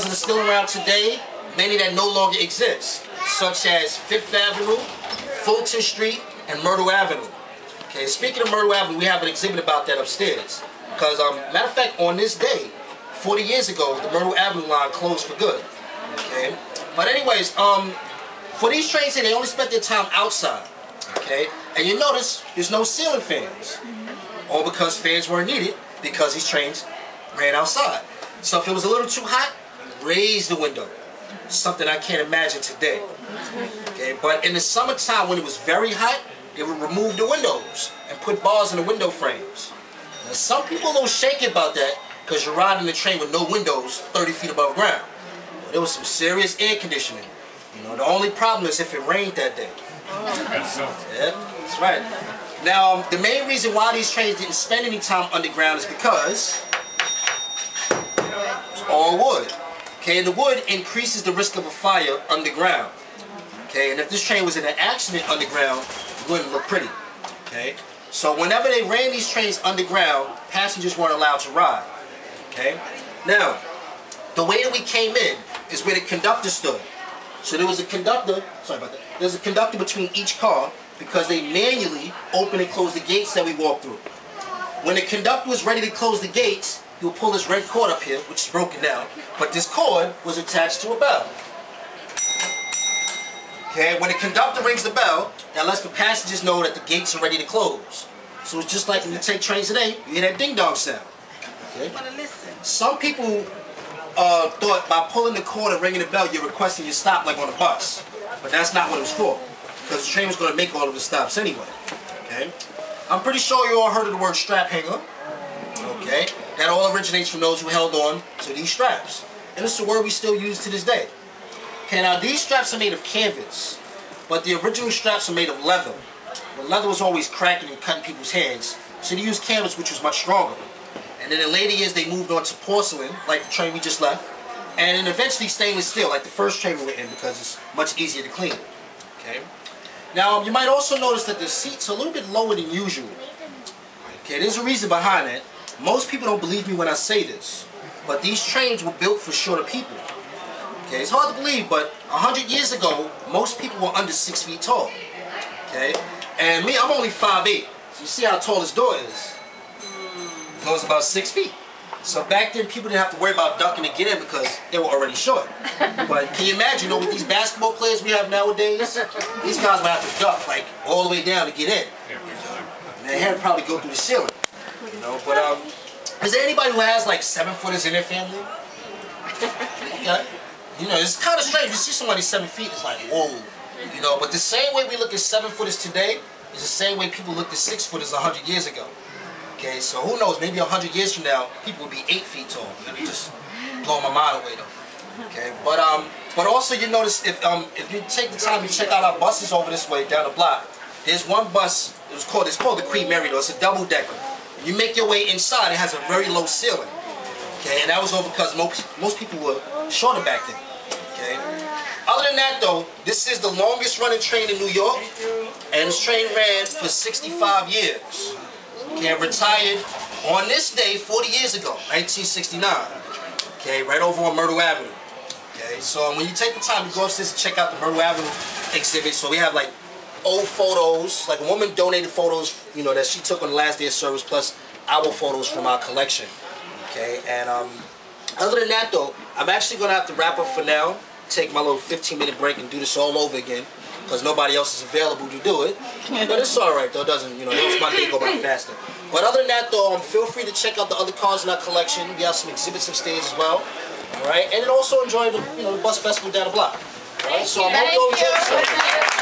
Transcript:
that are still around today, many that no longer exist, such as Fifth Avenue, Fulton Street, and Myrtle Avenue. Okay, speaking of Myrtle Avenue, we have an exhibit about that upstairs. Because, matter of fact, on this day, 40 years ago, the Myrtle Avenue line closed for good. Okay, but anyways, for these trains here, they only spent their time outside. Okay, and you notice there's no ceiling fans, all because fans weren't needed because these trains ran outside. So if it was a little too hot, raise the window. Something I can't imagine today. Okay, but in the summertime when it was very hot, they would remove the windows and put bars in the window frames. Now, some people are a little shaky about that because you're riding the train with no windows 30 feet above ground. But there was some serious air conditioning. You know, the only problem is if it rained that day. Yeah, that's right. Now, the main reason why these trains didn't spend any time underground is because it's all wood. Okay, and the wood increases the risk of a fire underground. Okay, and if this train was in an accident underground, it wouldn't look pretty. Okay, so whenever they ran these trains underground, passengers weren't allowed to ride. Okay, now the way that we came in is where the conductor stood. So there was a conductor. Sorry about that. There's a conductor between each car because they manually open and close the gates that we walk through. When the conductor was ready to close the gates, he would pull this red cord up here, which is broken now, but this cord was attached to a bell. Okay, when the conductor rings the bell, that lets the passengers know that the gates are ready to close. So it's just like when you take trains today, you hear that ding-dong sound. Okay? Some people thought by pulling the cord and ringing the bell, you're requesting your stop like on a bus. But that's not what it was for, because the train was going to make all of the stops anyway. Okay? I'm pretty sure you all heard of the word strap hanger. Okay? That all originates from those who held on to these straps. And it's a word we still use to this day. Okay, now these straps are made of canvas, but the original straps are made of leather. The leather was always cracking and cutting people's hands, so they used canvas, which was much stronger. And then in later years, they moved on to porcelain, like the train we just left, and then eventually stainless steel, like the first train we were in, because it's much easier to clean. Okay. Now, you might also notice that the seats are a little bit lower than usual. Okay, there's a reason behind that. Most people don't believe me when I say this, but these trains were built for shorter people. Okay, it's hard to believe, but 100 years ago, most people were under 6 feet tall. Okay, and me, I'm only 5'8". So you see how tall this door is. It goes about 6 feet. So back then, people didn't have to worry about ducking to get in because they were already short. But can you imagine, you know, with these basketball players we have nowadays, these guys would have to duck like all the way down to get in. And they had to probably go through the ceiling. You know, but is there anybody who has like 7-footers in their family? Okay. You know, it's kind of strange. You see somebody 7 feet, it's like, whoa. You know, but the same way we look at 7-footers today is the same way people looked at 6-footers 100 years ago. Okay, so who knows, maybe 100 years from now, people will be 8 feet tall. Let me just blow my mind away though. Okay, but also you notice if you take the time to check out our buses over this way down the block, there's one bus, it's called the Queen Mary though, it's a double-decker. You make your way inside, it has a very low ceiling. Okay, and that was all because most people were shorter back then. Okay. Other than that though, this is the longest running train in New York, and this train ran for 65 years. Okay, retired on this day 40 years ago, 1969. Okay, right over on Myrtle Avenue. Okay, so when you take the time to go upstairs and check out the Myrtle Avenue exhibit, so we have like old photos, like a woman donated photos, you know, that she took on the last day of service, plus our photos from our collection. Okay, and other than that though, I'm actually gonna have to wrap up for now, take my little 15-minute break and do this all over again, because nobody else is available to do it. But it's alright though, it doesn't, you know, it helps my day go by faster. But other than that though, feel free to check out the other cars in our collection. We have some exhibits upstairs as well. Alright, and then also enjoy the, you know, the bus festival down the block. Alright, so I hope you all enjoy yourself.